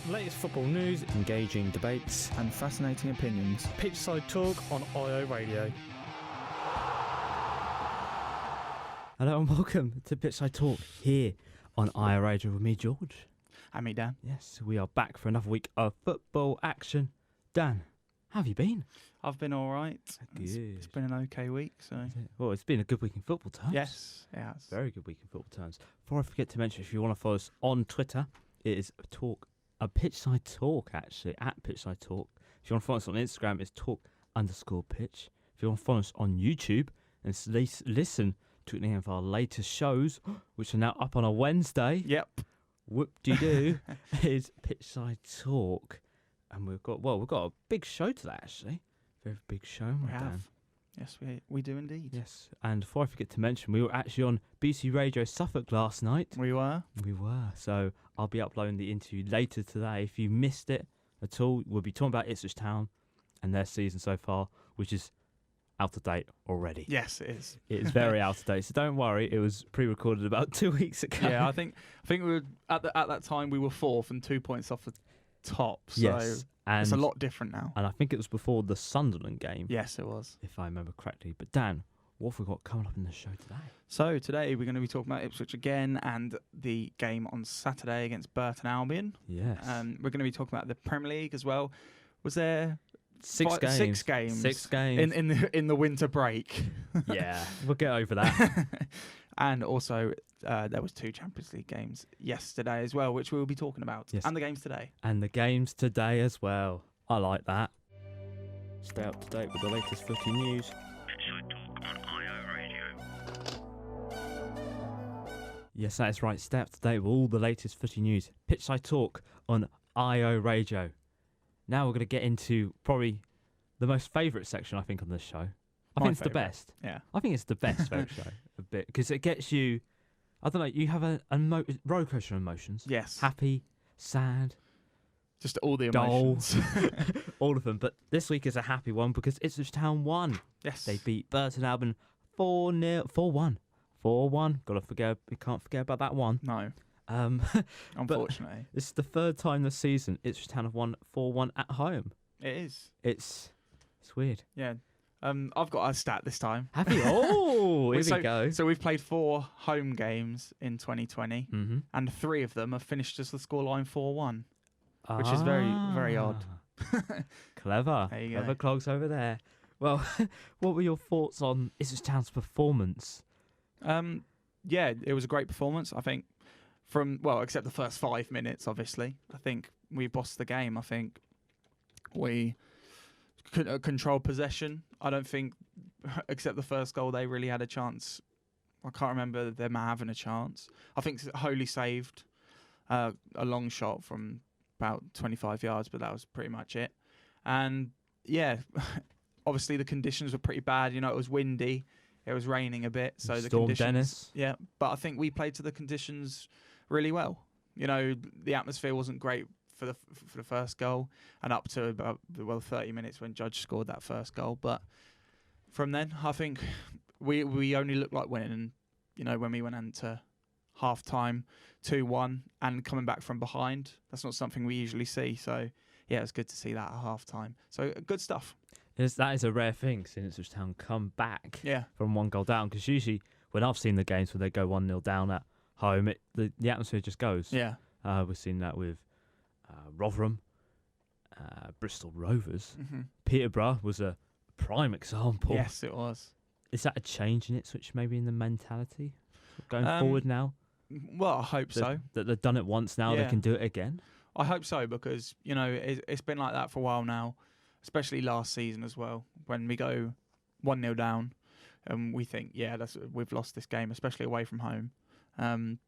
Latest football news, engaging debates, and fascinating opinions. Pitchside Talk on IO Radio. Hello and welcome to Pitchside Talk here on IO Radio with me, George. And me, Dan. Yes, we are back for another week of football action. Dan, how have you been? I've been all right. Good. It's been an okay week. So Well, it's been a good week in football terms. yes, it has. Very good week in football terms. Before I forget to mention, if you want to follow us on Twitter, it is a Pitchside Talk, actually, at Pitchside Talk. If you want to follow us on Instagram, it's talk_pitch. If you want to follow us on YouTube and listen to any of our latest shows, which are now up on a Wednesday, Yep. whoop-de-doo, is Pitchside Talk. And we've got a big show today, actually. Very big show, We Dan. have. Yes, we do indeed. Yes, and before I forget to mention, we were actually on BBC Radio Suffolk last night. We were. So I'll be uploading the interview later today. If you missed it at all, we'll be talking about Ipswich Town and their season so far, which is out of date already. Yes, it is. It is very out of date, so don't worry. It was pre-recorded about 2 weeks ago. Yeah, I think we were at that time we were fourth and 2 points off the top. So Yes, and it's a lot different now. And I think it was before the Sunderland game. Yes, it was. If I remember correctly. But Dan, what have we got coming up in the show today? So today we're going to be talking about Ipswich again and the game on Saturday against Burton Albion. Yes. We're going to be talking about the Premier League as well. Was there Six games. Six games in the winter break? Yeah, we'll get over that. And also there was 2 Champions League games yesterday as well, which we will be talking about. Yes. And the games today. And the games today as well. I like that. Stay up to date with the latest footy news. Pitchside Talk on IO Radio. Yes, that is right. Stay up to date with all the latest footy news. Pitchside Talk on IO Radio. Now we're going to get into probably the most favourite section, I think, on this show. I think it's the best. Yeah. I think it's the best favourite show, a bit, because it gets you, I don't know, you have a roller coaster of emotions. Yes. Happy, sad, Just all the dull, emotions. all of them. But this week is a happy one because Ipswich Town won. Yes. They beat Burton Albion 4-1. 4-1. We can't forget about that one. No, But unfortunately. this is the third time this season Ipswich Town have won 4-1 at home. It is. It's weird. Yeah. I've got a stat this time. Happy? Oh, here so, we go. So we've played 4 home games in 2020, Mm-hmm. and 3 of them have finished as the scoreline 4-1, which is very, very odd. Clever. There you go. Clever clogs over there. Well, what were your thoughts on Ipswich Town's performance? Yeah, it was a great performance. I think except the first 5 minutes, obviously. I think we bossed the game. I think we controlled possession. I don't think, except the first goal, they really had a chance. I can't remember them having a chance. I think Holy saved a long shot from about 25 yards, but that was pretty much it. And yeah, obviously the conditions were pretty bad. It was windy. It was raining a bit, so the Storm conditions. Dennis. Yeah, but I think we played to the conditions really well. The atmosphere wasn't great for the first goal, and up to about 30 minutes when Judge scored that first goal. But from then, I think we only looked like winning. And when we went into half time 2-1 and coming back from behind, that's not something we usually see. So yeah, it's good to see that at half time. So good stuff. That is a rare thing since Ipswich Town come back Yeah. from 1 goal down, because usually when I've seen the games where they go 1-0 down at home, the atmosphere just goes. Yeah. We've seen that with Rotherham, Bristol Rovers. Mm-hmm. Peterborough was a prime example. Yes, it was. Is that a change in Ipswich, maybe in the mentality going forward now? Well, I hope so. That they've done it once now, Yeah. they can do it again? I hope so, because it's been like that for a while now, especially last season as well, when we go 1-0 down and we think, we've lost this game, especially away from home.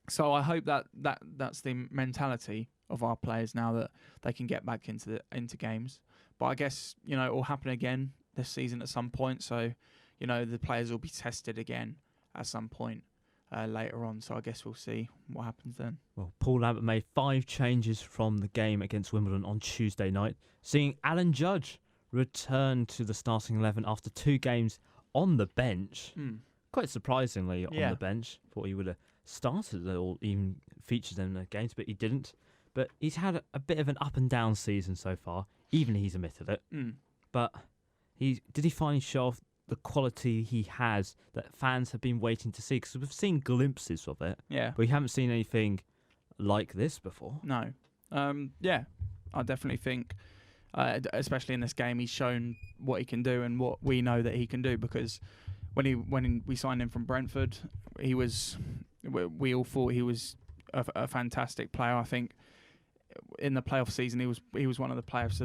So I hope that's the mentality of our players now, that they can get back into games. But I guess it will happen again this season at some point. So the players will be tested again at some point later on. So I guess we'll see what happens then. Well, Paul Lambert made 5 changes from the game against Wimbledon on Tuesday night, seeing Alan Judge return to the starting 11 after 2 games on the bench. Quite surprisingly on the bench. Thought he would have started or even featured in the games, but he didn't. but he's had a bit of an up and down season so far. Even he's admitted it. But did he finally show off the quality he has that fans have been waiting to see? Because we've seen glimpses of it, Yeah. but we haven't seen anything like this before. No. Yeah, I definitely think, especially in this game, he's shown what he can do and what we know that he can do. Because when we signed him from Brentford, we all thought he was a fantastic player. I think in the playoff season, he was one of the players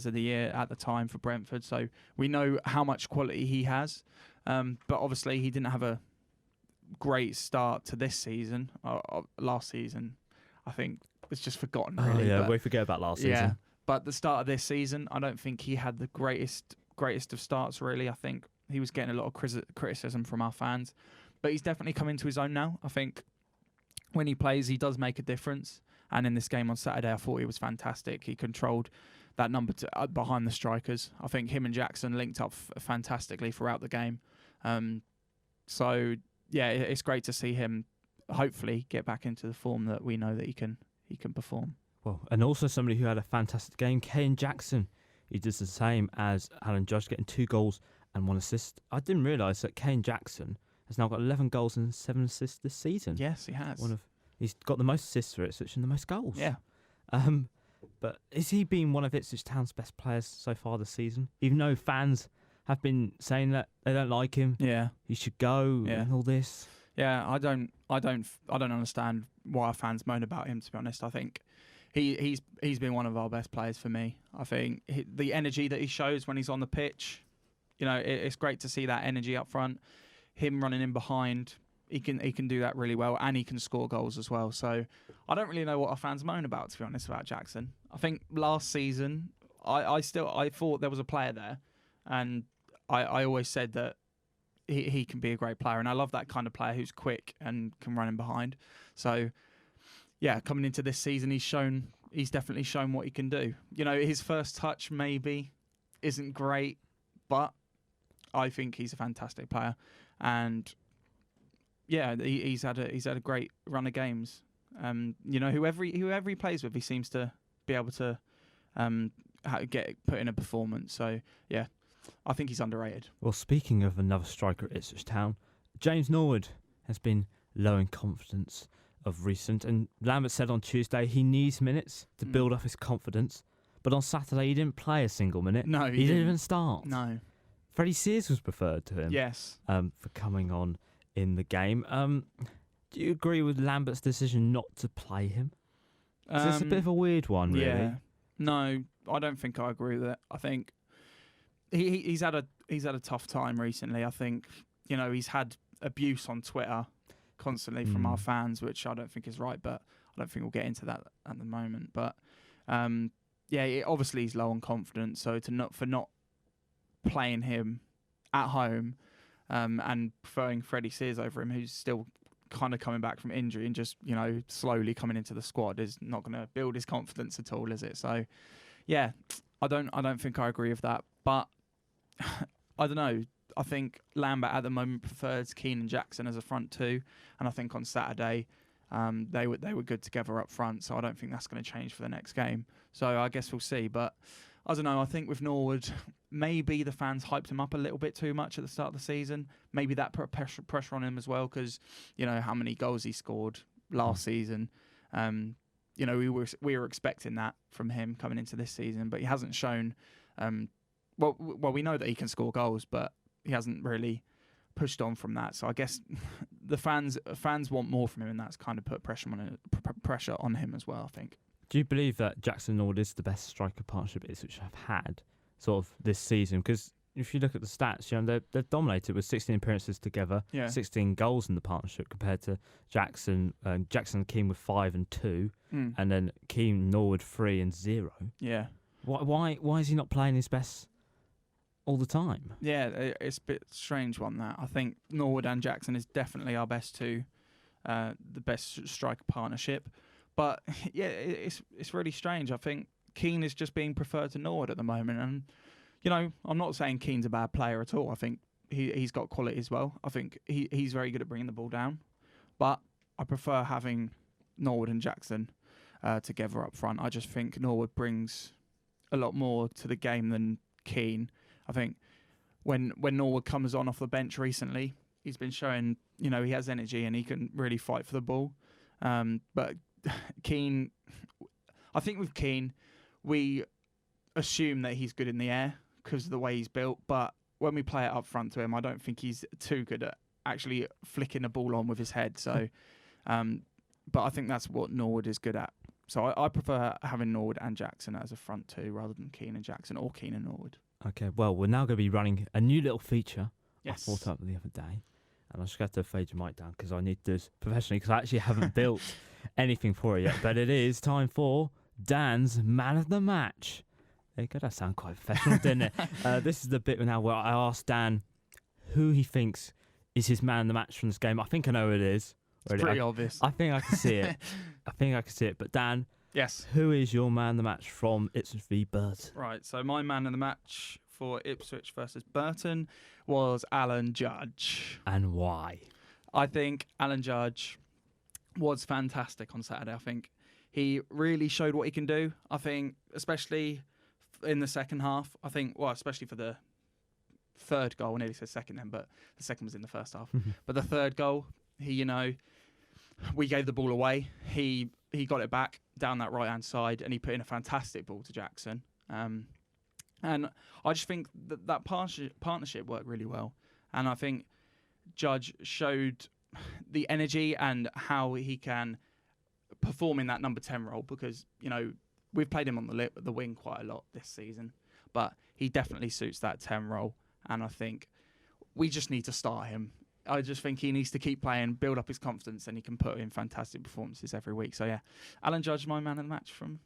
of the year at the time for Brentford. So we know how much quality he has. But obviously, he didn't have a great start to this season. Last season, I think it's just forgotten. Really. Oh yeah, but, we forget about last season. Yeah, but the start of this season, I don't think he had the greatest of starts. Really, I think he was getting a lot of criticism from our fans, but he's definitely come into his own now. I think when he plays, he does make a difference. And in this game on Saturday, I thought he was fantastic. He controlled that number behind the strikers. I think him and Jackson linked up fantastically throughout the game. So yeah, it's great to see him hopefully get back into the form that we know that he can perform. Well, and also somebody who had a fantastic game, Kane Jackson. He does the same as Alan Judge, getting 2 goals and 1 assist. I didn't realise that Kane Jackson has now got 11 goals and 7 assists this season. Yes, he has. He's got the most assists for Ipswich and the most goals. Yeah. But has he been one of Ipswich Town's best players so far this season? Even though fans have been saying that they don't like him, he should go and all this. Yeah, I don't understand why our fans moan about him. To be honest, I think he's been one of our best players for me. I think the energy that he shows when he's on the pitch, it's great to see that energy up front. Him running in behind, he can do that really well, and he can score goals as well. So I don't really know what our fans moan about, to be honest, about Jackson. I think last season I thought there was a player there, and I always said that he can be a great player, and I love that kind of player who's quick and can run in behind. So yeah, coming into this season, he's definitely shown what he can do. His first touch maybe isn't great, but I think he's a fantastic player, and yeah, he's had a great run of games. Whoever he plays with, he seems to be able to put in a performance. So yeah, I think he's underrated. Well, speaking of another striker at Ipswich Town, James Norwood has been low in confidence of recent, and Lambert said on Tuesday he needs minutes to build up his confidence. But on Saturday he didn't play a single minute. No, he didn't even start. No, Freddie Sears was preferred to him. Yes, for coming on in the game. Do you agree with Lambert's decision not to play him? It's a bit of a weird one, really. Yeah. No, I don't think I agree with it. I think he's had a tough time recently. I think he's had abuse on Twitter constantly from our fans, which I don't think is right. But I don't think we'll get into that at the moment. But obviously he's low on confidence. So for not playing him at home and preferring Freddie Sears over him, who's still kind of coming back from injury and just slowly coming into the squad, is not going to build his confidence at all, is it? So yeah, I don't think I agree with that. But I don't know. I think Lambert at the moment prefers Keane and Jackson as a front two, and I think on Saturday they were good together up front. So I don't think that's going to change for the next game. So I guess we'll see. But I don't know. I think with Norwood, maybe the fans hyped him up a little bit too much at the start of the season. Maybe that put pressure on him as well, because how many goals he scored last season. We were expecting that from him coming into this season, but he hasn't shown. Well, we know that he can score goals, but he hasn't really pushed on from that. So I guess the fans want more from him, and that's kind of put pressure on him as well, I think. Do you believe that Jackson Norwood is the best striker partnership Ipswich have had sort of this season? Because if you look at the stats, they've dominated with 16 appearances together, 16 goals in the partnership compared to Jackson and Keane with 5 and 2, and then Keane, Norwood 3 and 0. Yeah. Why is he not playing his best all the time? Yeah, it's a bit strange one that. I think Norwood and Jackson is definitely our best two, the best striker partnership. But yeah, it's really strange. I think Keane is just being preferred to Norwood at the moment, and I'm not saying Keane's a bad player at all. I think he's got quality as well. I think he's very good at bringing the ball down, but I prefer having Norwood and Jackson together up front. I just think Norwood brings a lot more to the game than Keane. I think when Norwood comes on off the bench recently, he's been showing, he has energy and he can really fight for the ball. But Keane, I think with Keane, we assume that he's good in the air because of the way he's built. But when we play it up front to him, I don't think he's too good at actually flicking the ball on with his head. So, but I think that's what Norwood is good at. So I prefer having Norwood and Jackson as a front two rather than Keane and Jackson or Keane and Norwood. Okay, well, we're now going to be running a new little feature. Yes. I thought up the other day. And I just got to fade your mic down because I need to do this professionally because I actually haven't built anything for it yet. But it is time for Dan's Man of the Match. There you go. That sounded quite professional, didn't it? This is the bit now where I asked Dan who he thinks is his Man of the Match from this game. I think I know who it is. It's pretty obvious. I think I can see it. But Dan, yes, who is your Man of the Match from Ipswich v Burton? Right, so my Man of the Match for Ipswich versus Burton was Alan Judge. And why? I think Alan Judge was fantastic on Saturday. I think he really showed what he can do. I think, especially in the second half, especially for the third goal. I nearly said second then, but the second was in the first half. But the third goal, we gave the ball away. He got it back down that right-hand side and he put in a fantastic ball to Jackson. And I just think that partnership worked really well. And I think Judge showed the energy and how he can perform in that number 10 role because, we've played him on the wing quite a lot this season, but he definitely suits that 10 role. And I think we just need to start him. I just think he needs to keep playing, build up his confidence, and he can put in fantastic performances every week. So, yeah, Alan Judge, my Man of the Match from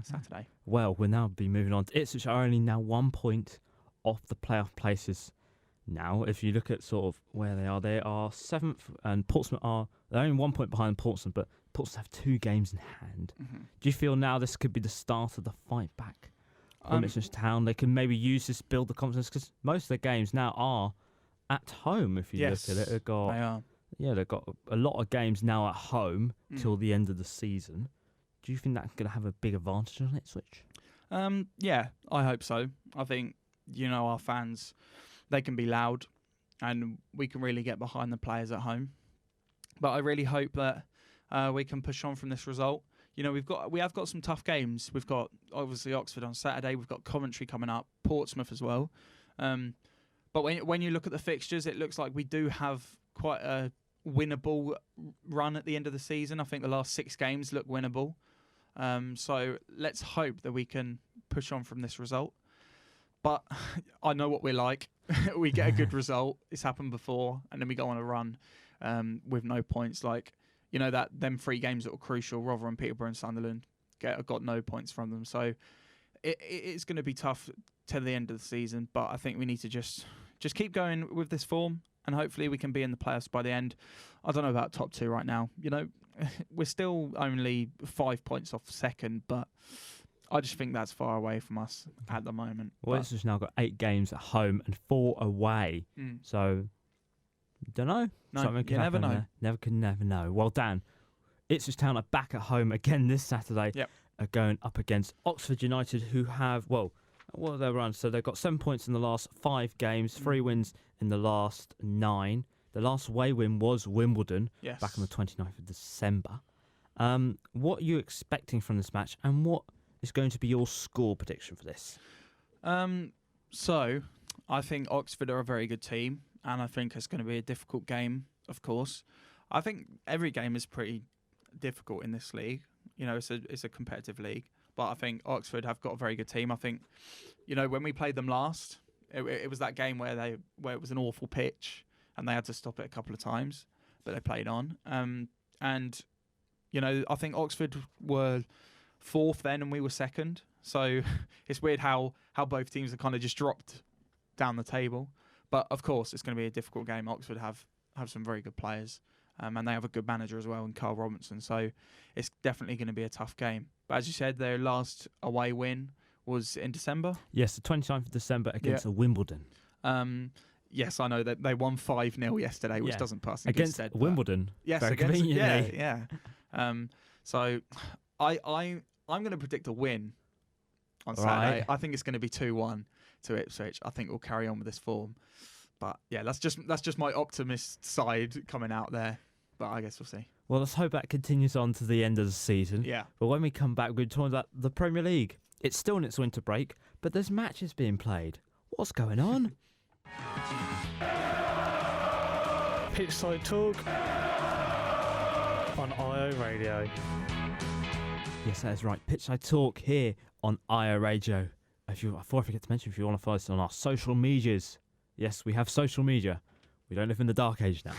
Saturday. Well, we'll now be moving on to Ipswich are only now 1 point off the playoff places. Now, if you look at sort of where they are 7th, and they're only 1 point behind Portsmouth, but Portsmouth have 2 games in hand. Mm-hmm. Do you feel now this could be the start of the fight back from Ipswich Town? They can maybe use this to build the confidence because most of the games now are at home. If you look at it, they are. Yeah, they've got a lot of games now at home till the end of the season. Do you think that's going to have a big advantage on Ipswich? Yeah, I hope so. I think, our fans, they can be loud and we can really get behind the players at home. But I really hope that we can push on from this result. We have got some tough games. We've got, obviously, Oxford on Saturday. We've got Coventry coming up, Portsmouth as well. But when you look at the fixtures, it looks like we do have quite a winnable run at the end of the season. I think the last 6 games look winnable. So let's hope that we can push on from this result. But I know what we're like. We get a good result. It's happened before. And then we go on a run with no points. Like, them 3 games that were crucial, Rotherham, Peterborough and Sunderland, got no points from them. So it's going to be tough to the end of the season. But I think we need to just keep going with this form. And hopefully we can be in the playoffs by the end. I don't know about top 2 right now. We're still only 5 points off second, but I just think that's far away from us at the moment. Well, it's just now got 8 games at home and 4 away. So, don't know. No, something you never know. Never know. Well, Dan, Ipswich Town are back at home again this Saturday. Yep. Are going up against Oxford United, who have, what are their runs? So they've got 7 points in the last 5 games, 3 wins in the last 9. The last away win was Wimbledon back on the 29th of December. What are you expecting from this match, and what is going to be your score prediction for this? So, I think Oxford are a very good team, and I think it's going to be a difficult game, of course. I think every game is pretty difficult in this league. It's a competitive league, but I think Oxford have got a very good team. I think, when we played them last, it was that game where it was an awful pitch, and they had to stop it a couple of times, but they played on. And I think Oxford were 4th then, and we were 2nd. So it's weird how both teams have kind of just dropped down the table. But of course, it's going to be a difficult game. Oxford have some very good players, and they have a good manager as well, in Carl Robinson. So it's definitely going to be a tough game. But as you said, their last away win was in December. Yes, the 29th of December against Wimbledon. Yes, I know that they won 5-0 yesterday, which doesn't pass in good stead. Against Wimbledon. Yes, very conveniently. conveniently. Yeah. So I'm going to predict a win on Right. Saturday. I think it's going to be 2-1 to Ipswich. I think we'll carry on with this form. But yeah, that's just my optimist side coming out there. But I guess we'll see. Well, let's hope that continues on to the end of the season. Yeah. But when we come back, we're talking about the Premier League. It's still in its winter break, but there's matches being played. What's going on? Pitchside Talk on IO Radio. Yes, that is right. Pitchside Talk here on IO Radio. Before I forget to mention, if you want to follow us on our social medias, yes, we have social media. We don't live in the dark age now.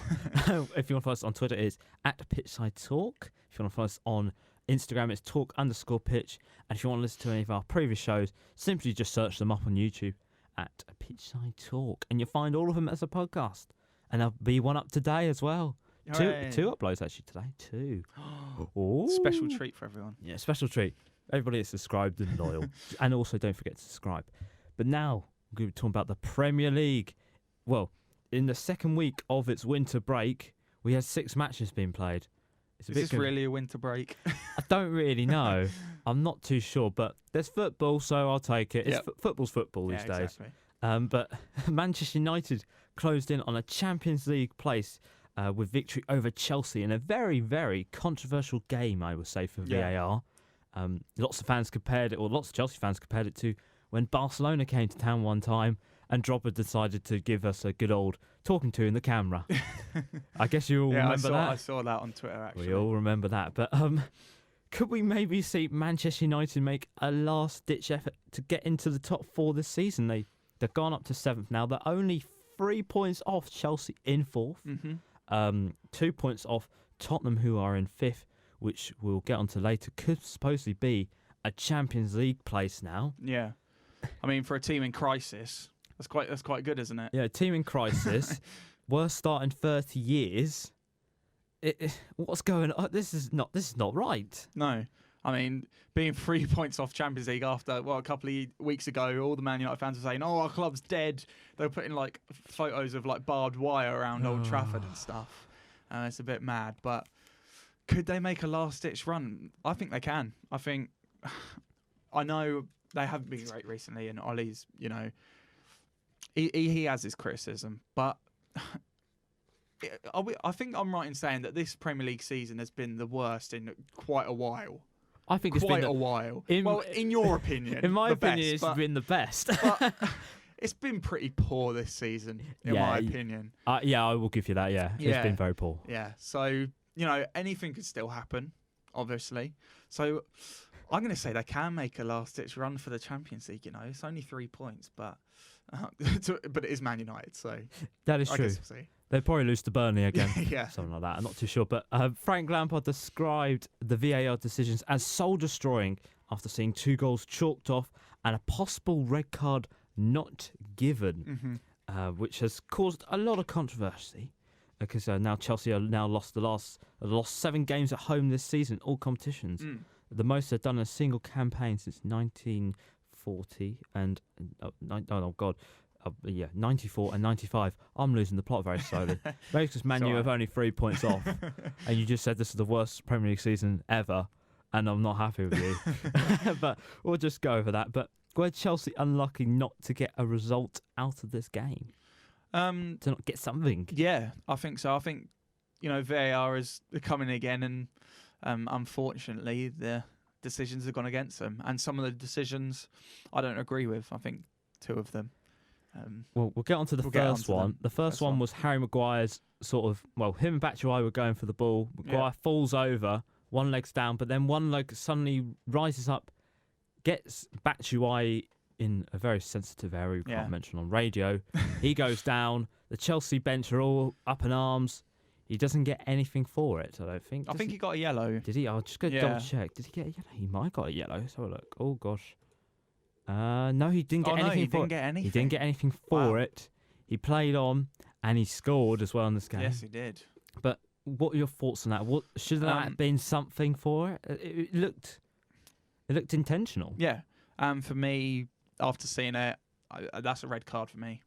If you want to follow us on Twitter, it's @PitchsideTalk. If you want to follow us on Instagram, it's talk_pitch. And if you want to listen to any of our previous shows, simply just search them up on YouTube at Pitchside Talk. And you'll find all of them as a podcast. And there'll be one up today as well. Hooray. Two uploads actually today. Two. Ooh. Special treat for everyone. Yeah, special treat. Everybody is subscribed and loyal. And also don't forget to subscribe. But now we're going to be talking about the Premier League. Well, in the second week of its winter break, we had 6 matches being played. It's Is this really a winter break? I don't really know. I'm not too sure, but there's football, so I'll take it. Yep. Football's football these Yeah, days. exactly. But Manchester United closed in on a Champions League place with victory over Chelsea in a very, very controversial game, I would say, for VAR. Lots of Chelsea fans compared it to when Barcelona came to town one time and Drogba decided to give us a good old talking to in the camera. I guess you all remember that. I saw that on Twitter, actually. We all remember that. But could we maybe see Manchester United make a last-ditch effort to get into the top 4 this season? They've gone up to 7th now. They're only 3 points off Chelsea in 4th. Mm-hmm. 2 points off Tottenham, who are in 5th, which we'll get onto later. Could supposedly be a Champions League place now. Yeah. I mean, for a team in crisis, that's quite good, isn't it? Yeah, team in crisis. Worst start in 30 years. What's going on? This is not right. No. I mean, being 3 points off Champions League after, a couple of weeks ago, all the Man United fans were saying, "Oh, our club's dead." They were putting like photos of like barbed wire around Old Trafford and stuff. It's a bit mad, but could they make a last-ditch run? I think they can. I know they haven't been great recently, and Ollie's, he has his criticism, but I think I'm right in saying that this Premier League season has been the worst in quite a while. I think it's Quite been a while. in- In your opinion, In my the opinion, best, it's been the best. but it's been pretty poor this season, in Yeah, my opinion. Yeah, I will give you that. Yeah, it's Yeah. been very poor. Yeah, so anything could still happen, obviously. So I'm going to say they can make a last-ditch run for the Champions League. It's only 3 points, but it is Man United, so That is I true. guess we'll see. They'll probably lose to Burnley again. Yeah. Something like that. I'm not too sure. But Frank Lampard described the VAR decisions as soul-destroying after seeing 2 goals chalked off and a possible red card not given, which has caused a lot of controversy because now Chelsea are lost 7 games at home this season, all competitions. The most they've done in a single campaign since 1940 and 94 and 95. I'm losing the plot very slowly. Maybe because Man U have only 3 points off, and you just said this is the worst Premier League season ever, and I'm not happy with you. But we'll just go over that. But were Chelsea unlucky not to get a result out of this game? To not get something? Yeah, I think so. I think VAR is coming again, and unfortunately the decisions have gone against them, and some of the decisions I don't agree with. I think 2 of them. Well, we'll get on to the first one. The first one was Harry Maguire's him and Batshuayi were going for the ball. Maguire falls over, one leg's down, but then one leg suddenly rises up, gets Batshuayi in a very sensitive area we can't mention on radio. He goes down. The Chelsea bench are all up in arms. He doesn't get anything for it, I don't think. I think he got a yellow. Did he? I'll just go double check. Did he get a yellow? He might have got a yellow. Let's have a look. Oh, gosh. No, he didn't get anything he for didn't it. get anything. He didn't get anything for it. He played on and he scored as well in this game. Yes, he did. But what are your thoughts on that? What should that have been something for it? It looked intentional. Yeah. For me, after seeing it, that's a red card for me.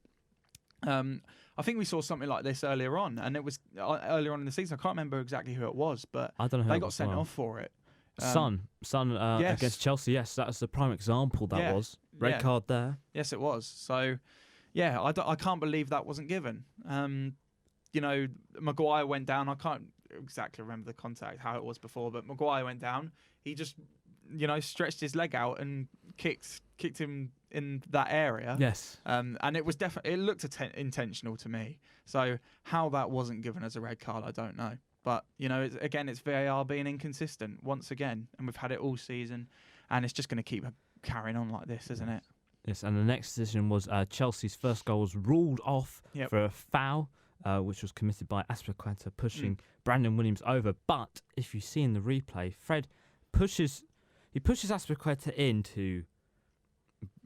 I think we saw something like this earlier on, and it was earlier on in the season. I can't remember exactly who it was, but I don't know. they got sent off for it. Son Yes. against Chelsea. Yes, that was the prime example. That Yeah. was red Yeah. card there. Yes, it was. So, yeah, I can't believe that wasn't given. Maguire went down. I can't exactly remember the contact, how it was before, but Maguire went down. He just, stretched his leg out and kicked him in that area. Yes. And it was definitely, it looked intentional to me. So how that wasn't given as a red card, I don't know. But, it's VAR being inconsistent once again. And we've had it all season. And it's just going to keep carrying on like this, isn't it? Yes, and the next decision was Chelsea's first goal was ruled off for a foul, which was committed by Aspilicueta pushing Brandon Williams over. But if you see in the replay, Fred pushes Aspilicueta into.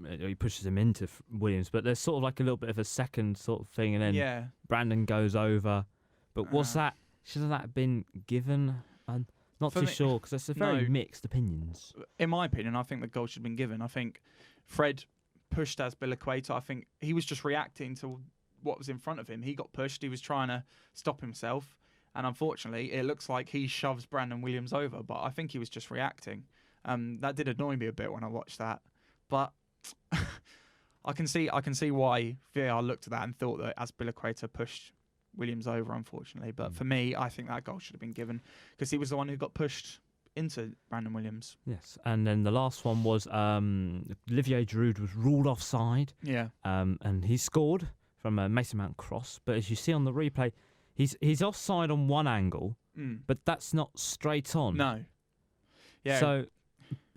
He pushes him into Williams, but there's sort of like a little bit of a second sort of thing, and then Brandon goes over. But was that? Should that have been given? I'm not too sure because it's a very mixed opinions. In my opinion, I think the goal should have been given. I think Fred pushed Aspilicueta. I think he was just reacting to what was in front of him. He got pushed. He was trying to stop himself. And unfortunately, it looks like he shoves Brandon Williams over. But I think he was just reacting. That did annoy me a bit when I watched that. But I can see why VAR looked at that and thought that Aspilicueta pushed Williams over, unfortunately. But for me, I think that goal should have been given because he was the one who got pushed into Brandon Williams. Yes, and then the last one was Olivier Giroud was ruled offside. Yeah. And he scored from a Mason Mount cross. But as you see on the replay, he's offside on one angle, but that's not straight on. No. Yeah. So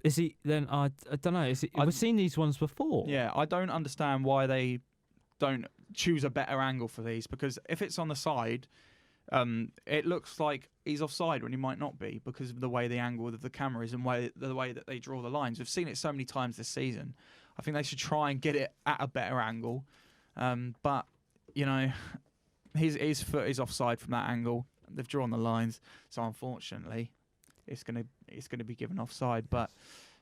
is he then? I don't know. We've seen these ones before. Yeah, I don't understand why they don't choose a better angle for these because if it's on the side, it looks like he's offside when he might not be because of the way the angle of the camera is and the way that they draw the lines. We've seen it so many times this season. I think they should try and get it at a better angle. But his foot is offside from that angle. They've drawn the lines, so unfortunately, it's gonna be given offside. But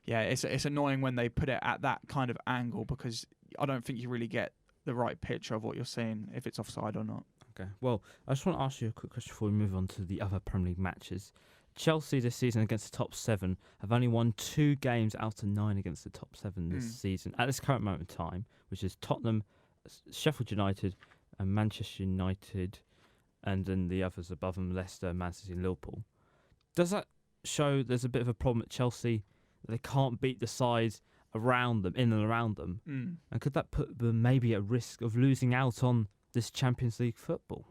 yeah, it's annoying when they put it at that kind of angle because I don't think you really get the right picture of what you're seeing if it's offside or not. Okay. Well, I just want to ask you a quick question before we move on to the other Premier League matches. Chelsea this season against the top 7 have only won 2 games out of 9 against the top 7 this season at this current moment in time, which is Tottenham, Sheffield United, and Manchester United, and then the others above them, Leicester, Man City, and Liverpool. Does that show there's a bit of a problem at Chelsea that they can't beat the sides around them, in and around them? And could that put them maybe at risk of losing out on this Champions League football?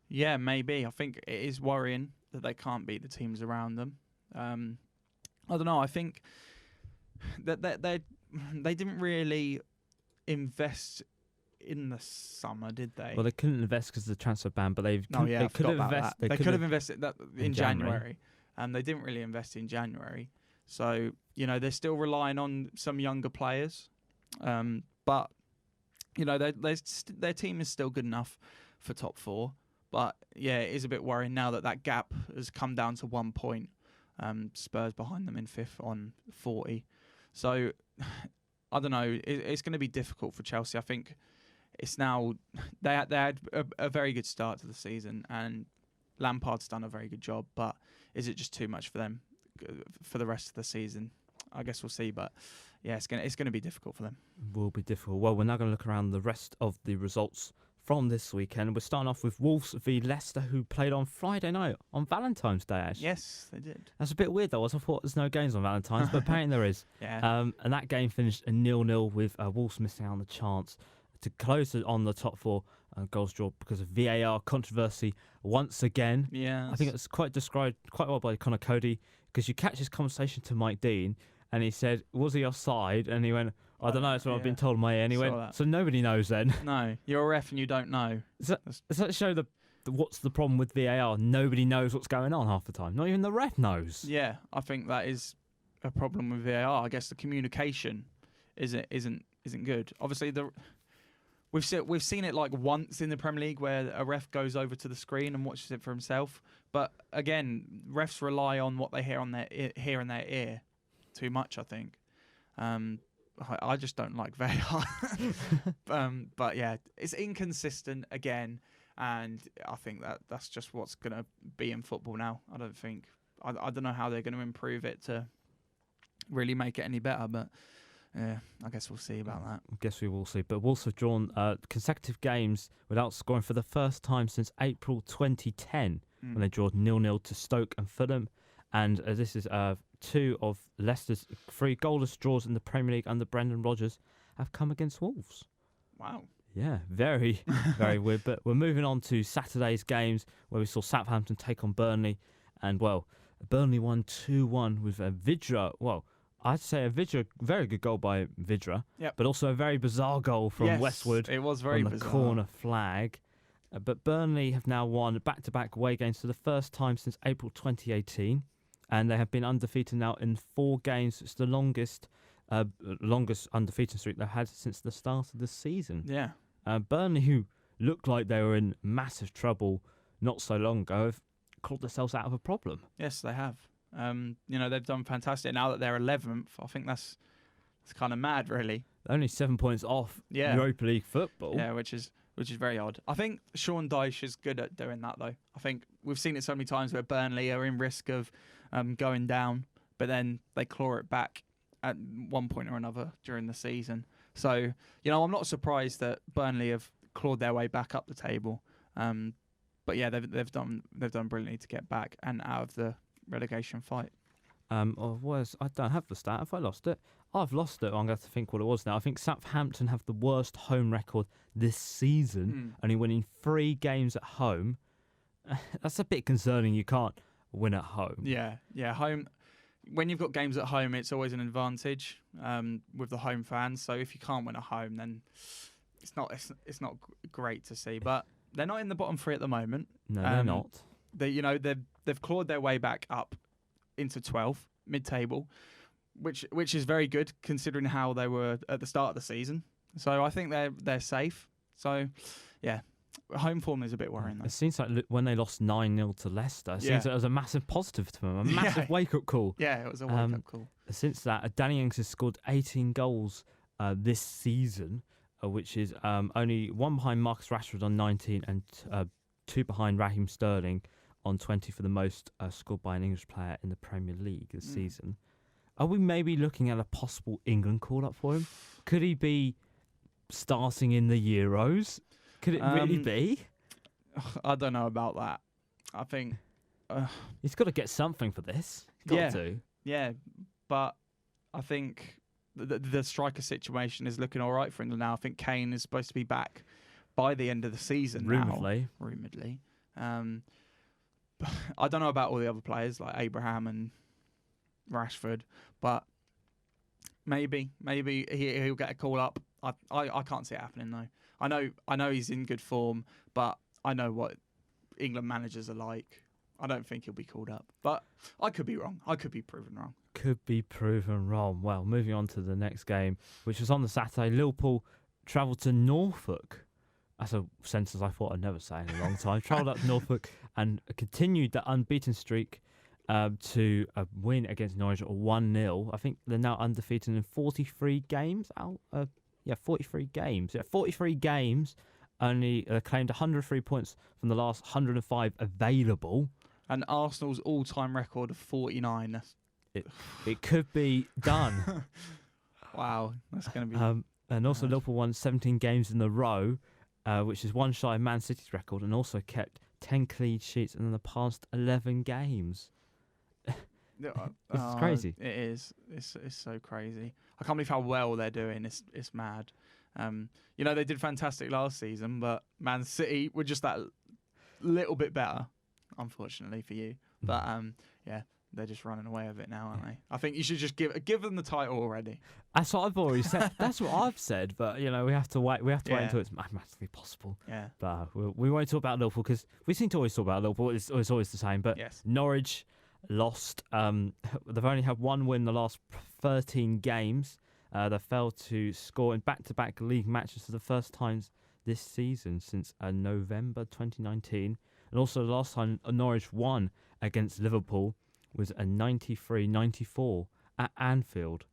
Yeah, maybe. I think it is worrying that they can't beat the teams around them. I don't know. I think that they didn't really invest in the summer, did they? They couldn't invest because of the transfer ban, but they could have They could have invested that in January. They didn't really invest in January. So, they're still relying on some younger players. But, their team is still good enough for top 4. But, yeah, it is a bit worrying now that gap has come down to 1 point. Spurs behind them in 5th on 40. So, I don't know. It's going to be difficult for Chelsea. I think it's now... They had a very good start to the season and Lampard's done a very good job. But is it just too much for them for the rest of the season? I guess we'll see. But, yeah, it's going to be difficult for them. Will be difficult. Well, we're now going to look around the rest of the results from this weekend. We're starting off with Wolves v Leicester, who played on Friday night, on Valentine's Day, actually. Yes, they did. That's a bit weird, though. I thought there's no games on Valentine's, but apparently there is. Yeah. And that game finished a 0-0 with Wolves missing out on the chance to close it on the top 4 goals draw because of VAR controversy once again. Yeah. I think it's quite described quite well by Connor Cody because you catch his conversation to Mike Dean and he said, was he offside? And he went, I don't know, that's what I've been told in my ear. And he went, so nobody knows then. No, you're a ref and you don't know. Does that show what's the problem with VAR? Nobody knows what's going on half the time. Not even the ref knows. Yeah, I think that is a problem with VAR. I guess the communication isn't good. Obviously, we've seen it like once in the Premier League where a ref goes over to the screen and watches it for himself. But again, refs rely on what they hear in their ear too much, I think. I just don't like VAR. But yeah, it's inconsistent again, and I think that's just what's going to be in football now. I don't think I don't know how they're going to improve it to really make it any better, but yeah, I guess we'll see about that. I guess we will see. But Wolves have drawn consecutive games without scoring for the first time since April 2010, when they drew 0-0 to Stoke and Fulham. And this is 2 of Leicester's 3 goalless draws in the Premier League under Brendan Rodgers have come against Wolves. Wow. Yeah, very, very weird. But we're moving on to Saturday's games, where we saw Southampton take on Burnley. And, well, Burnley won 2-1 with a Vidra. Well, I'd say a Vidra, very good goal by Vidra, but also a very bizarre goal from Westwood. It was very on the bizarre. Corner flag. But Burnley have now won back-to-back away games for the first time since April 2018. And they have been undefeated now in 4 games. It's the longest undefeated streak they've had since the start of the season. Yeah. Burnley, who looked like they were in massive trouble not so long ago, have clawed themselves out of a problem. Yes, they have. They've done fantastic. Now that they're 11th, I think that's kind of mad, really. Only 7 points off Europa League football. Yeah, which is very odd. I think Sean Dyche is good at doing that, though. I think we've seen it so many times where Burnley are in risk of going down, but then they claw it back at one point or another during the season. So, I'm not surprised that Burnley have clawed their way back up the table. But yeah, they've done brilliantly to get back and out of the relegation fight. I don't have the stat. Have I lost it? I've lost it. I'm going to have to think what it was now. I think Southampton have the worst home record this season, only winning 3 games at home. That's a bit concerning. You can't win at home. Yeah, home. When you've got games at home, it's always an advantage with the home fans. So if you can't win at home, then it's not great to see. But they're not in the bottom 3 at the moment. No, they're not. They've clawed their way back up into 12th, mid-table, which is very good considering how they were at the start of the season. So I think they're safe. So yeah, home form is a bit worrying though. It seems like when they lost 9-0 to Leicester, it seems like it was a massive positive to them, a massive wake-up call. Yeah, it was a wake-up call. Since that, Danny Ings has scored 18 goals this season, which is only 1 behind Marcus Rashford on 19 and 2 behind Raheem Sterling on 20 for the most scored by an English player in the Premier League this season. Are we maybe looking at a possible England call-up for him? Could he be starting in the Euros? Could it really be? I don't know about that. I think he's got to get something for this. He's got to. Yeah, but I think the striker situation is looking all right for England now. I think Kane is supposed to be back by the end of the season Rumouredly. I don't know about all the other players like Abraham and Rashford, but maybe he'll get a call up. I can't see it happening though. I know he's in good form, but I know what England managers are like. I don't think he'll be called up, but I could be wrong. I could be proven wrong. Could be proven wrong. Well, moving on to the next game, which was on the Saturday, Liverpool travelled to Norfolk. That's a sentence I thought I'd never say in a long time. Travelled up to Norfolk and continued the unbeaten streak to a win against Norwich 1-0. I think they're now undefeated in 43 games. 43 games. Yeah, 43 games. Only claimed 103 points from the last 105 available. And Arsenal's all-time record of 49. It could be done. Wow, that's going to be... and also Liverpool won 17 games in a row, which is one shy of Man City's record, and also kept 10 clean sheets in the past 11 games. It's crazy. It is. It's so crazy. I can't believe how well they're doing. It's mad. They did fantastic last season, but Man City were just that little bit better, unfortunately for you. But they're just running away with it now, aren't they? I think you should just give them the title already. That's what I've already said. That's what I've said. But we have to wait. We have to wait until it's mathematically possible. Yeah. But we won't talk about Liverpool because we seem to always talk about Liverpool. It's always the same. But Norwich lost. They've only had 1 win in the last 13 games. They failed to score in back-to-back league matches for the first time this season since November 2019. And also the last time Norwich won against Liverpool was a 93-94 at Anfield.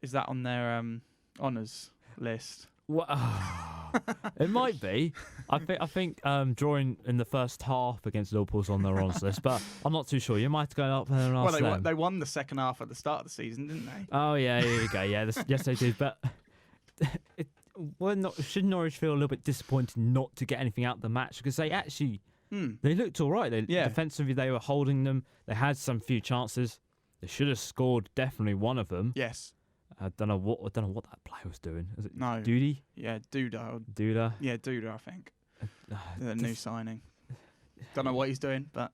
Is that on their honours list? What? Oh, It might be. I think drawing in the first half against Liverpool's on their odds list, but I'm not too sure. You might have to go up there and ask Well, them. they won the second half at the start of the season, didn't they? Oh yeah, here you go. Yeah, yes they did. But should Norwich feel a little bit disappointed not to get anything out of the match because they actually they looked all right. Defensively they were holding them. They had some few chances. They should have scored definitely one of them. Yes. I don't know what that player was doing. Is it No. Duty? Yeah, Duda. Duda? Yeah, Duda, I think. The new signing. Don't know what he's doing, but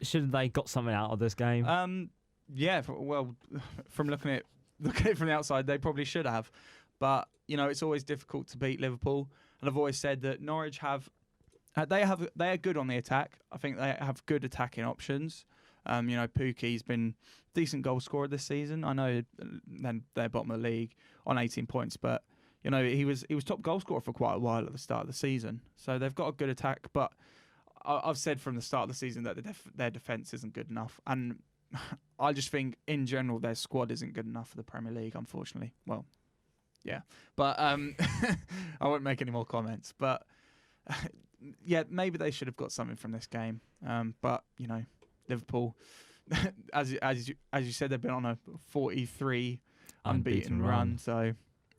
should they got something out of this game? yeah. Well, from looking at it from the outside, they probably should have. But it's always difficult to beat Liverpool, and I've always said that Norwich they are good on the attack. I think they have good attacking options. Pukki's been decent goal scorer this season. I know they're bottom of the league on 18 points, but he was top goal scorer for quite a while at the start of the season. So they've got a good attack, but I've said from the start of the season that their defence isn't good enough, and I just think in general their squad isn't good enough for the Premier League, unfortunately. Well, yeah, but I won't make any more comments. But yeah, maybe they should have got something from this game. But Liverpool, as you said, they've been on a 43 unbeaten run. So,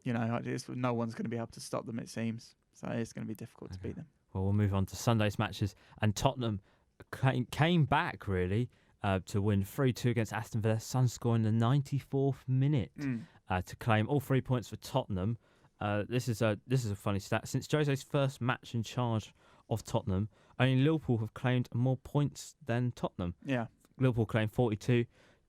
no one's going to be able to stop them, it seems. So it's going to be difficult to beat them. Well, we'll move on to Sunday's matches. And Tottenham came back, really, to win 3-2 against Aston Villa. Son scoring the 94th minute to claim all 3 points for Tottenham. This is a funny stat. Since Jose's first match in charge of Tottenham, only Liverpool have claimed more points than Tottenham. Yeah. Liverpool claimed 42.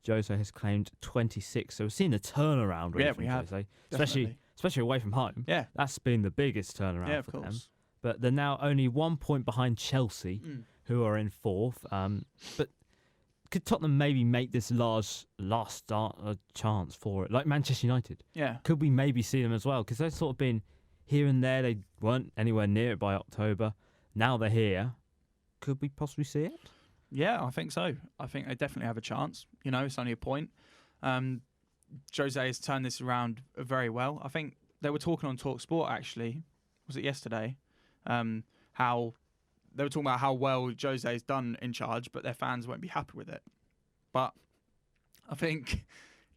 Jose has claimed 26. So we've seen a turnaround really from Jose, especially away from home. Yeah. That's been the biggest turnaround for them. But they're now only 1 point behind Chelsea, who are in fourth. But could Tottenham maybe make this last start a chance for it, like Manchester United? Yeah. Could we maybe see them as well? Because they've sort of been here and there. They weren't anywhere near it by October. Now they're here. Could we possibly see it? Yeah, I think so. I think they definitely have a chance. It's only a point. Jose has turned this around very well. I think they were talking on Talk Sport, actually. Was it yesterday? How they were talking about how well Jose has done in charge, but their fans won't be happy with it. But I think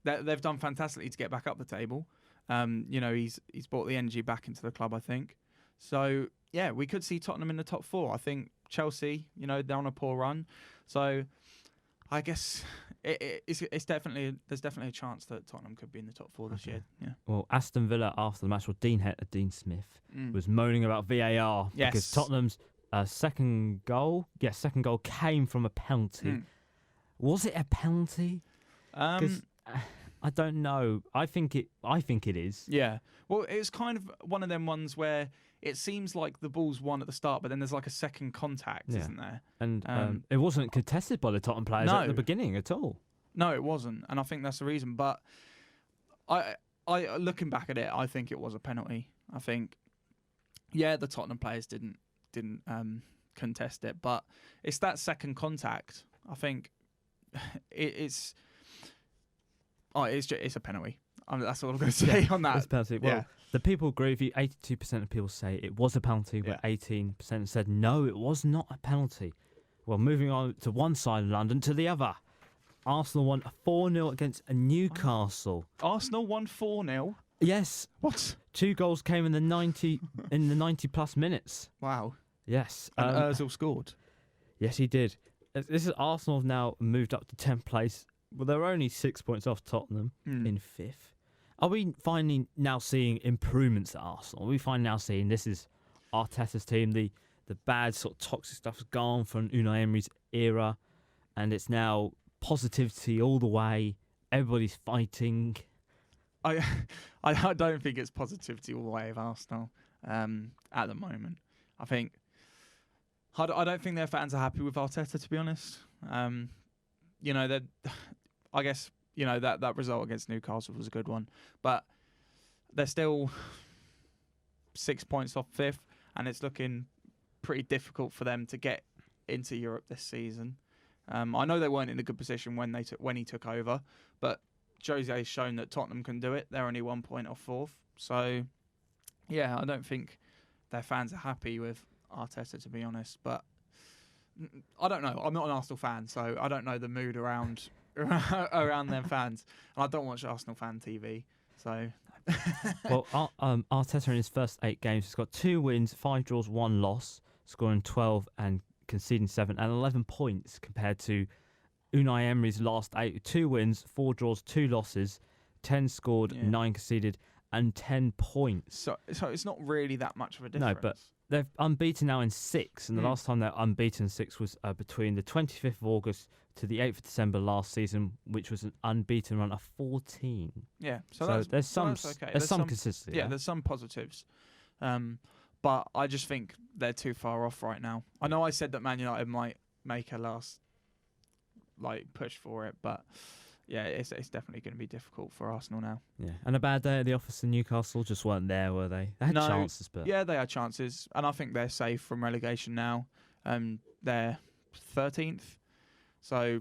that they've done fantastically to get back up the table. He's brought the energy back into the club, I think. So, yeah, we could see Tottenham in the top four. I think Chelsea, they're on a poor run. So, I guess there's definitely a chance that Tottenham could be in the top four this year. Yeah. Well, Aston Villa after the match, Dean Smith was moaning about VAR because Tottenham's second goal came from a penalty. Was it a penalty? Because I don't know. I think it is. Yeah. Well, it's kind of one of them ones where it seems like the ball's won at the start, but then there's like a second contact, isn't there? And it wasn't contested by the Tottenham players at the beginning at all. No, it wasn't, and I think that's the reason. But I looking back at it, I think it was a penalty. I think, the Tottenham players didn't contest it, but it's that second contact. I think it's a penalty. That's all I'm going to say on that. It's a penalty. Well, the people agree with you. 82% of people say it was a penalty, but 18% said no, it was not a penalty. Well, moving on to one side of London to the other. Arsenal won 4-0 against Newcastle. Arsenal won 4-0? Yes. What? 2 goals came in the 90 plus minutes. Wow. Yes. And Ozil scored. Yes, he did. This is Arsenal have now moved up to 10th place. Well, they're only 6 points off Tottenham in 5th. Are we finally now seeing improvements at Arsenal? Are we finally now seeing this is Arteta's team? The bad sort of toxic stuff has gone from Unai Emery's era, and it's now positivity all the way. Everybody's fighting. I don't think it's positivity all the way of Arsenal at the moment. I don't think their fans are happy with Arteta, to be honest. I guess that result against Newcastle was a good one, but they're still 6 points off 5th, and it's looking pretty difficult for them to get into Europe this season. I know they weren't in a good position when he took over, but Jose has shown that Tottenham can do it. They're only 1 point off 4th, so I don't think their fans are happy with Arteta, to be honest. But I don't know. I'm not an Arsenal fan, so I don't know the mood around around their fans. And I don't watch Arsenal fan TV, so. Well, Arteta in his first 8 games has got 2 wins, 5 draws, 1 loss, scoring 12 and conceding 7, and 11 points compared to Unai Emery's last 8, 2 wins, 4 draws, 2 losses, 10 scored, 9 conceded, and 10 points. So it's not really that much of a difference. No, but they're unbeaten now in 6, and the last time they're unbeaten in 6 was between the 25th of August to the 8th of December last season, which was an unbeaten run of 14. Yeah, so there's some okay. there's some consistency. Yeah, there's some positives, but I just think they're too far off right now. I know I said that Man United might make a last push for it, but yeah, it's definitely going to be difficult for Arsenal now. Yeah, and a bad day at the office in Newcastle, just weren't there, were they? They had chances, but yeah, they had chances, and I think they're safe from relegation now. They're 13th, so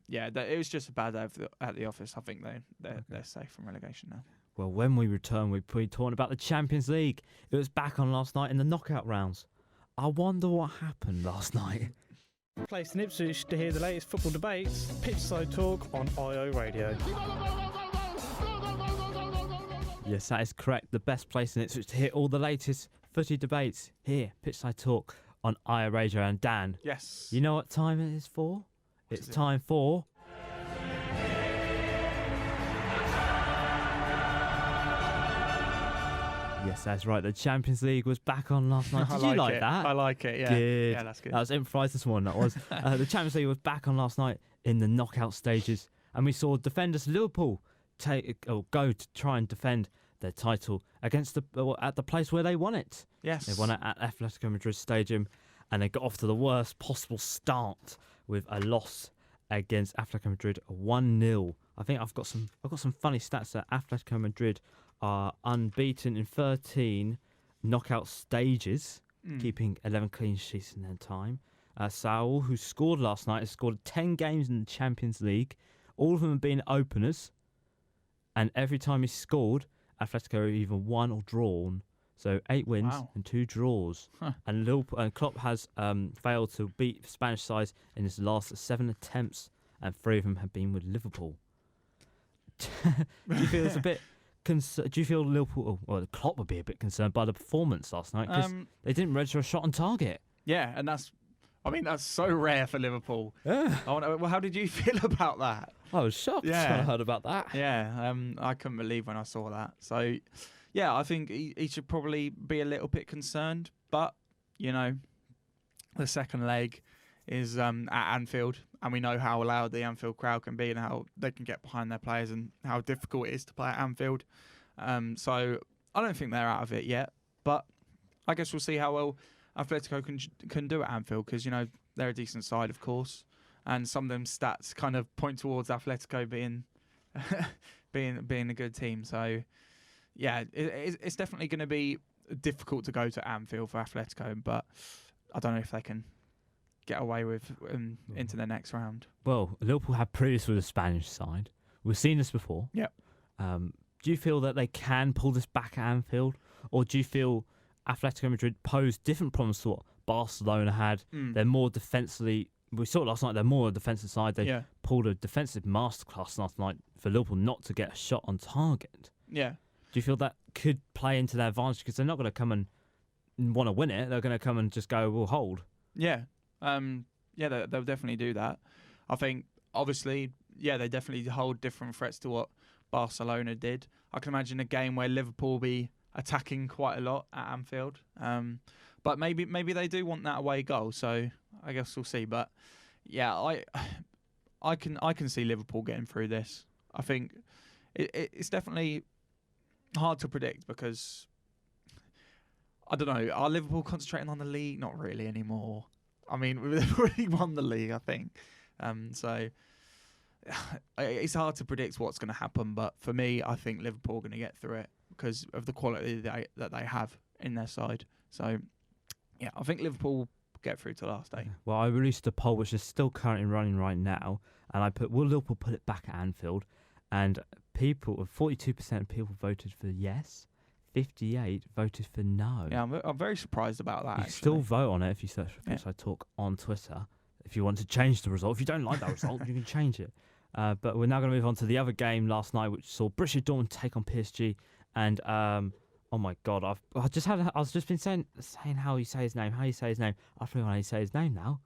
yeah, it was just a bad day at the office. I think they're safe from relegation now. Well, when we return, we'll be talking about the Champions League. It was back on last night in the knockout rounds. I wonder what happened last night. Placed in Ipswich to hear the latest football debates. Pitchside Talk on IO Radio. Yes, that is correct. The best place in Ipswich to hear all the latest footy debates. Here, Pitchside Talk on IO Radio. And Dan, Yes. you know what time it is for? It's time for... Yes, that's right. The Champions League was back on last night. Did you like that? I like it, yeah. Good. Yeah, that's good. That was improvised this morning, that was. The Champions League was back on last night in the knockout stages, and we saw defenders Liverpool go to try and defend their title against at the place where they won it. Yes. They won it at Atletico Madrid Stadium, and they got off to the worst possible start with a loss against Atletico Madrid, 1-0. I think I've got some funny stats that Atletico Madrid are unbeaten in 13 knockout stages, keeping 11 clean sheets in their time. Saul, who scored last night, has scored 10 games in the Champions League. All of them have been openers, and every time he scored, Atletico have either won or drawn. So 8 wins and 2 draws. Huh. And Klopp has failed to beat Spanish sides in his last 7 attempts, and 3 of them have been with Liverpool. Do you feel it's a bit... do you feel Liverpool, or Klopp would be a bit concerned by the performance last night? Because they didn't register a shot on target. Yeah, and that's so rare for Liverpool. Yeah. Well, how did you feel about that? I was shocked when I heard about that. Yeah, I couldn't believe when I saw that. So, yeah, I think he should probably be a little bit concerned. But, the second leg is at Anfield, and we know how loud the Anfield crowd can be and how they can get behind their players and how difficult it is to play at Anfield. So I don't think they're out of it yet, but I guess we'll see how well Atletico can do at Anfield, because they're a decent side, of course, and some of them stats kind of point towards Atletico being being a good team. So yeah, it's definitely going to be difficult to go to Anfield for Atletico, but I don't know if they can get away with into the next round. Well, Liverpool had previous with the Spanish side. We've seen this before. Yep. Do you feel that they can pull this back at Anfield, or do you feel Atletico Madrid pose different problems to what Barcelona had? They're more defensively. We saw it last night. They're more a defensive side. They pulled a defensive masterclass last night for Liverpool not to get a shot on target. Yeah. Do you feel that could play into their advantage, because they're not going to come and want to win it? They're going to come and just go, we'll hold. Yeah. They'll definitely do that. I think, obviously, they definitely hold different threats to what Barcelona did. I can imagine a game where Liverpool will be attacking quite a lot at Anfield. But maybe they do want that away goal, so I guess we'll see. But yeah, I can see Liverpool getting through this. I think it's definitely hard to predict, because I don't know, are Liverpool concentrating on the league? Not really anymore. I mean, they've already won the league, I think. So it's hard to predict what's going to happen. But for me, I think Liverpool are going to get through it because of the quality that they have in their side. So, yeah, I think Liverpool will get through to last day. Well, I released a poll which is still currently running right now, and I put, will Liverpool put it back at Anfield? And 42% of people voted for yes, 58 voted for no. Yeah, I'm very surprised about that. You can Actually. still vote on it if you search for Yeah. Pitchside Talk on Twitter. If you want to change the result, if you don't like that result, you can change it. But we're now going to move on to the other game last night, which saw Borussia Dortmund take on PSG. And oh my God, I've just been saying how you say his name. How you say his name? I forget how you say his name now.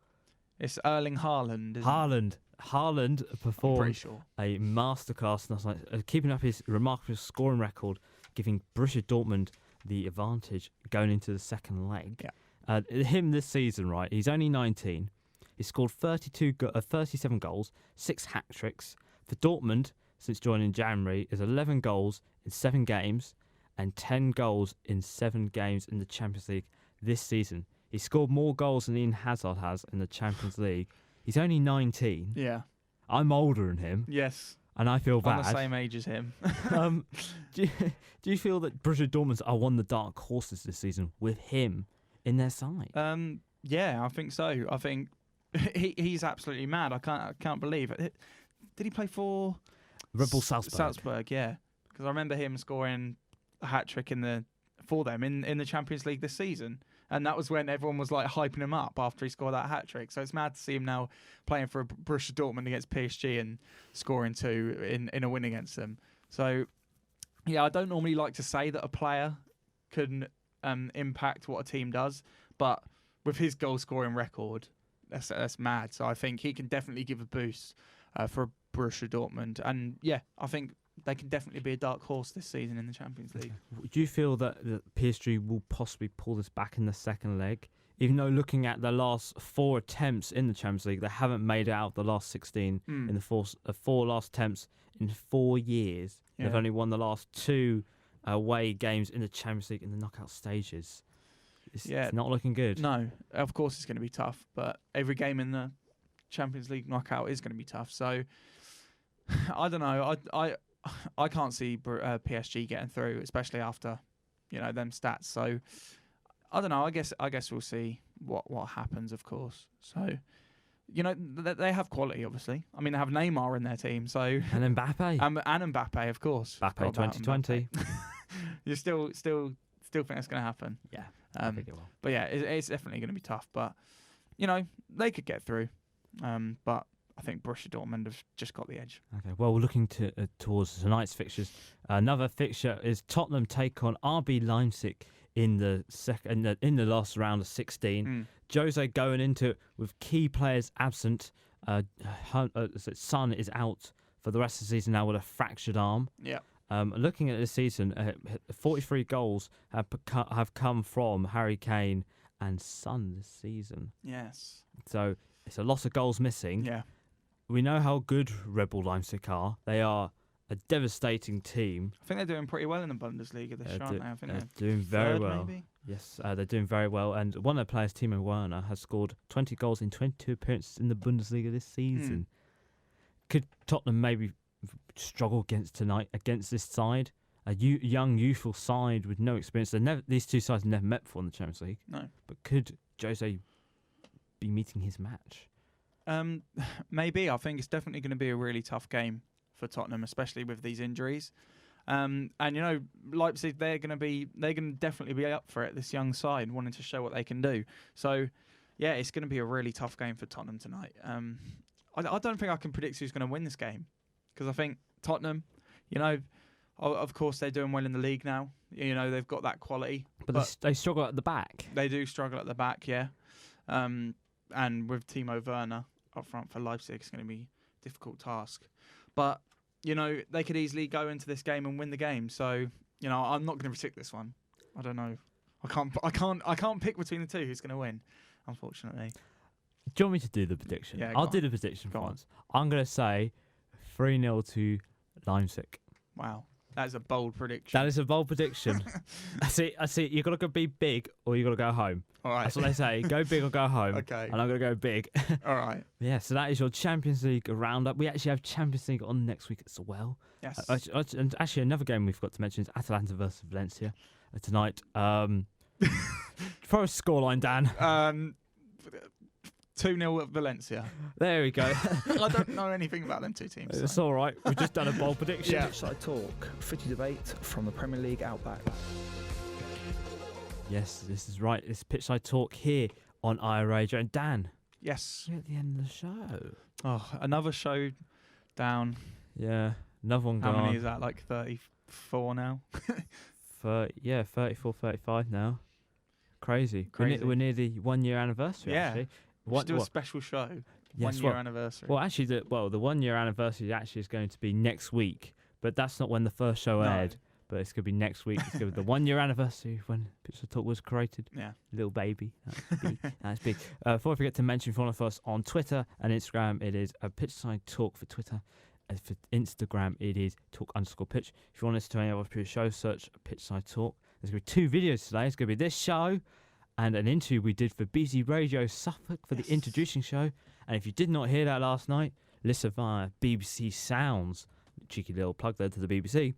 It's Erling Haaland. Isn't Haaland. Haaland it? I'm pretty performed sure. a masterclass last night, keeping up his remarkable scoring record, giving Borussia Dortmund the advantage going into the second leg. Yeah. Him this season, right? He's only 19. He scored 37 goals, 6 hat-tricks. For Dortmund, since joining in January, is 11 goals in 7 games and 10 goals in 7 games in the Champions League this season. He scored more goals than Eden Hazard has in the Champions League. He's only 19. Yeah. I'm older than him, Yes. and I feel bad. I'm the same age as him. Do you feel that Borussia Dortmund are one of the dark horses this season with him in their side? Yeah, I think so. I think he's absolutely mad. I can't believe it. Did he play for Red Bull Salzburg. Salzburg, yeah. Because I remember him scoring a hat trick for them in the Champions League this season. And that was when everyone was like hyping him up after he scored that hat trick. So it's mad to see him now playing for Borussia Dortmund against PSG and scoring 2 in a win against them. So yeah, I don't normally like to say that a player can impact what a team does, but with his goal scoring record, that's mad. So I think he can definitely give a boost for Borussia Dortmund. And yeah, I think they can definitely be a dark horse this season in the Champions League. Do you feel that PSG will possibly pull this back in the second leg? Even though looking at the last 4 attempts in the Champions League, they haven't made it out the last 16 in the 4 last attempts in 4 years. Yeah. They've only won the last 2 away games in the Champions League in the knockout stages. It's not looking good. No, of course it's going to be tough, but every game in the Champions League knockout is going to be tough. So I don't know. I can't see PSG getting through, especially after them stats. So I don't know. I guess we'll see what happens. Of course. So they have quality. Obviously, I mean they have Neymar in their team. So And Mbappe. and Mbappe, of course. Mbappe 2020. You still think that's going to happen? Yeah. I think it will. But yeah, it's definitely going to be tough. But they could get through. But I think Borussia Dortmund have just got the edge. Okay, well, we're looking towards tonight's fixtures. Another fixture is Tottenham take on RB Leipzig in the last round of 16. Jose going into it with key players absent. Son is out for the rest of the season now with a fractured arm. Yeah. Looking at this season, 43 goals have come from Harry Kane and Son this season. Yes. So it's a lot of goals missing. Yeah. We know how good Red Bull Leipzig are. They are a devastating team. I think they're doing pretty well in the Bundesliga this year, aren't they? I think they're doing very third, well. Maybe? Yes, they're doing very well. And one of their players, Timo Werner, has scored 20 goals in 22 appearances in the Bundesliga this season. Could Tottenham maybe struggle against this side? A young, youthful side with no experience. These two sides have never met before in the Champions League. No. But could Jose be meeting his match? Maybe. I think it's definitely going to be a really tough game for Tottenham, especially with these injuries. And Leipzig, they're going to definitely be up for it. This young side wanting to show what they can do. So, yeah, it's going to be a really tough game for Tottenham tonight. I don't think I can predict who's going to win this game because I think Tottenham, of course they're doing well in the league now. They've got that quality, but they struggle at the back. They do struggle at the back, yeah. And with Timo Werner up front for Leipzig, it's going to be a difficult task. But they could easily go into this game and win the game. So I'm not going to predict this one. I don't know. I can't pick between the two who's going to win, unfortunately. Do you want me to do the prediction? Yeah, I'll do the prediction for once. I'm going to say 3-0 to Leipzig. Wow. That is a bold prediction. That is a bold prediction. I see. You've got to be big or you've got to go home. All right. That's what they say. Go big or go home. Okay. And I'm going to go big. All right. Yeah, so that is your Champions League roundup. We actually have Champions League on next week as well. Yes. And actually, another game we forgot to mention is Atalanta versus Valencia tonight. For a scoreline, Dan. 2-0 at Valencia. There we go. I don't know anything about them two teams. It's So. all right. We've just done a bold prediction. Yeah. Pitchside Talk, footy debate from the Premier League Outback. Yes, this is right. It's Pitchside Talk here on IO Radio. And Dan, Yes. you're at the end of the show. Oh, another show down. Yeah, another one How gone. many is that? Like 34 now? 34, 35 now. Crazy. Crazy. We're near the 1 year anniversary, Yeah. actually. Let's do a special show. Yes, 1 year anniversary. Well, actually, the 1 year anniversary actually is going to be next week, but that's not when the first show aired. But it's going to be next week. It's going to be the 1 year anniversary of when Pitchside Talk was created. Yeah. Little baby. That's big. That's big. Before I forget to mention, if you want to follow us on Twitter and Instagram, it is a Pitchside Talk for Twitter. And for Instagram, it is talk_pitch. If you want to listen to any of our previous shows, search Pitchside Talk. There's going to be 2 videos today. It's going to be this show and an interview we did for BBC Radio Suffolk for the introducing show. And if you did not hear that last night, listen via BBC Sounds. Cheeky little plug there to the BBC.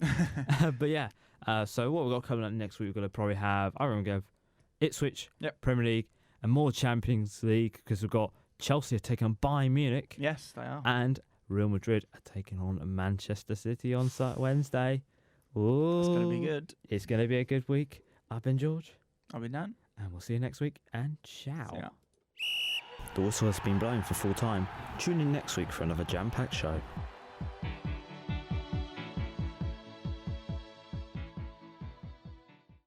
But yeah, so what we've got coming up next week, we're going to probably have, I remember going Ipswich, Premier League, and more Champions League, because we've got Chelsea are taking on Bayern Munich. Yes, they are. And Real Madrid are taking on Manchester City on Wednesday. Ooh, It's going to be good. It's going to be a good week. I've been George, I'll be done. and we'll see you next week, and ciao. See ya. The whistle has been blown for full time. Tune in next week for another jam-packed show.